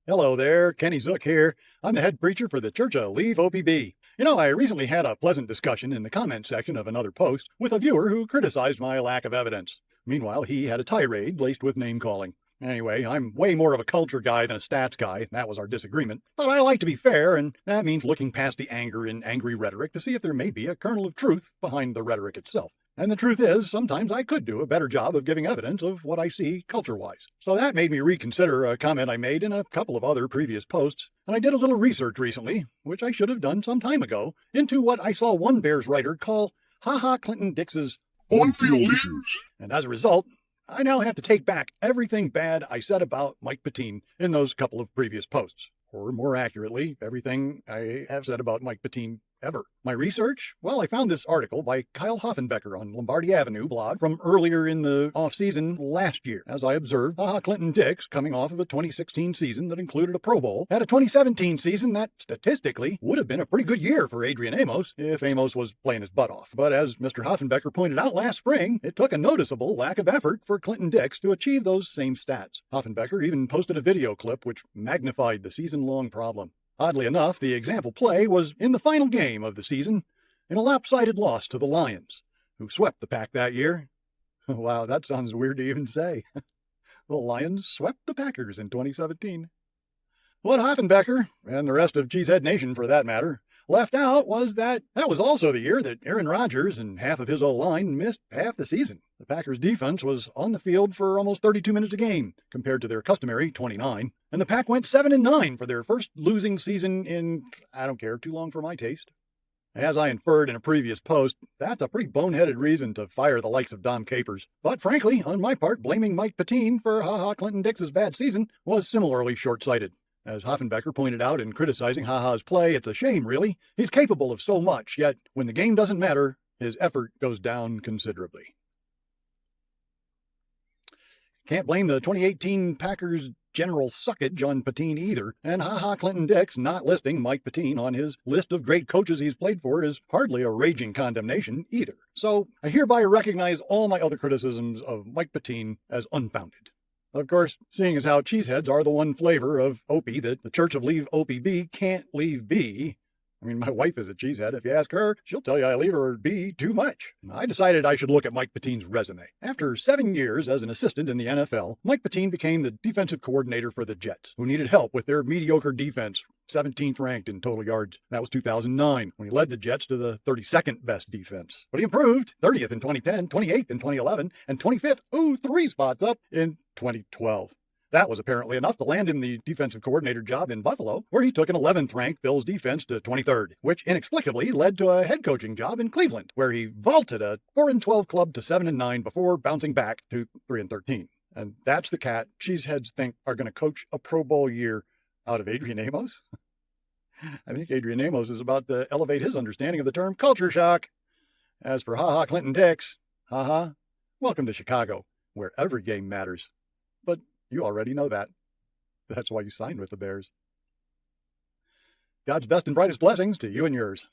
Hello there, Kenny Zook here. I'm the head preacher for the Church of Leave OPB. I recently had a pleasant discussion in the comment section of another post with a viewer who criticized my lack of evidence. Meanwhile, he had a tirade laced with name-calling. Anyway, I'm way more of a culture guy than a stats guy. That was our disagreement. But I like to be fair, and that means looking past the anger in angry rhetoric to see if there may be a kernel of truth behind the rhetoric itself. And the truth is, sometimes I could do a better job of giving evidence of what I see culture-wise. So that made me reconsider a comment I made in a couple of other previous posts, and I did a little research recently, which I should have done some time ago, into what I saw one Bears writer call HaHa Clinton Dix's on-field issues. And as a result, I now have to take back everything bad I said about Mike Pettine in those couple of previous posts. Or more accurately, everything I have said about Mike Pettine ever. My research? Well, I found this article by Kyle Hoffenbecker on Lombardi Avenue blog from earlier in the off-season last year. As I observed, HaHa Clinton Dix, coming off of a 2016 season that included a Pro Bowl, had a 2017 season that, statistically, would have been a pretty good year for Adrian Amos if Amos was playing his butt off. But as Mr. Hoffenbecker pointed out last spring, it took a noticeable lack of effort for Clinton Dix to achieve those same stats. Hoffenbecker even posted a video clip which magnified the season-long problem. Oddly enough, the example play was in the final game of the season, in a lopsided loss to the Lions, who swept the Pack that year. Wow, that sounds weird to even say. The Lions swept the Packers in 2017. What Hoffenbecker, and the rest of Cheesehead Nation for that matter, left out was that was also the year that Aaron Rodgers and half of his O-line missed half the season. The Packers' defense was on the field for almost 32 minutes a game, compared to their customary 29. And the Pack went 7-9 for their first losing season in, I don't care, too long for my taste. As I inferred in a previous post, that's a pretty boneheaded reason to fire the likes of Dom Capers. But frankly, on my part, blaming Mike Pettine for HaHa Clinton Dix's bad season was similarly short-sighted. As Hoffenbecker pointed out in criticizing HaHa's play, it's a shame, really. He's capable of so much, yet when the game doesn't matter, his effort goes down considerably. Can't blame the 2018 Packers general suckage on Pettine either, and HaHa Clinton Dix not listing Mike Pettine on his list of great coaches he's played for is hardly a raging condemnation either. So I hereby recognize all my other criticisms of Mike Pettine as unfounded. Of course, seeing as how cheeseheads are the one flavor of Opie that the Church of Leave OPB can't leave be. I mean, my wife is a cheesehead. If you ask her, she'll tell you I leave her be too much. I decided I should look at Mike Pettine's resume. After 7 years as an assistant in the NFL, Mike Pettine became the defensive coordinator for the Jets, who needed help with their mediocre defense, 17th ranked in total yards. That was 2009, when he led the Jets to the 32nd best defense. But he improved, 30th in 2010, 28th in 2011, and 25th, 3 spots up in 2012. That was apparently enough to land him the defensive coordinator job in Buffalo, where he took an 11th-ranked Bills defense to 23rd, which inexplicably led to a head coaching job in Cleveland, where he vaulted a 4-12 club to 7-9 before bouncing back to 3-13. And that's the cat cheeseheads think are going to coach a Pro Bowl year out of Adrian Amos? I think Adrian Amos is about to elevate his understanding of the term culture shock. As for HaHa Clinton Dix, HaHa, welcome to Chicago, where every game matters. But you already know that. That's why you signed with the Bears. God's best and brightest blessings to you and yours.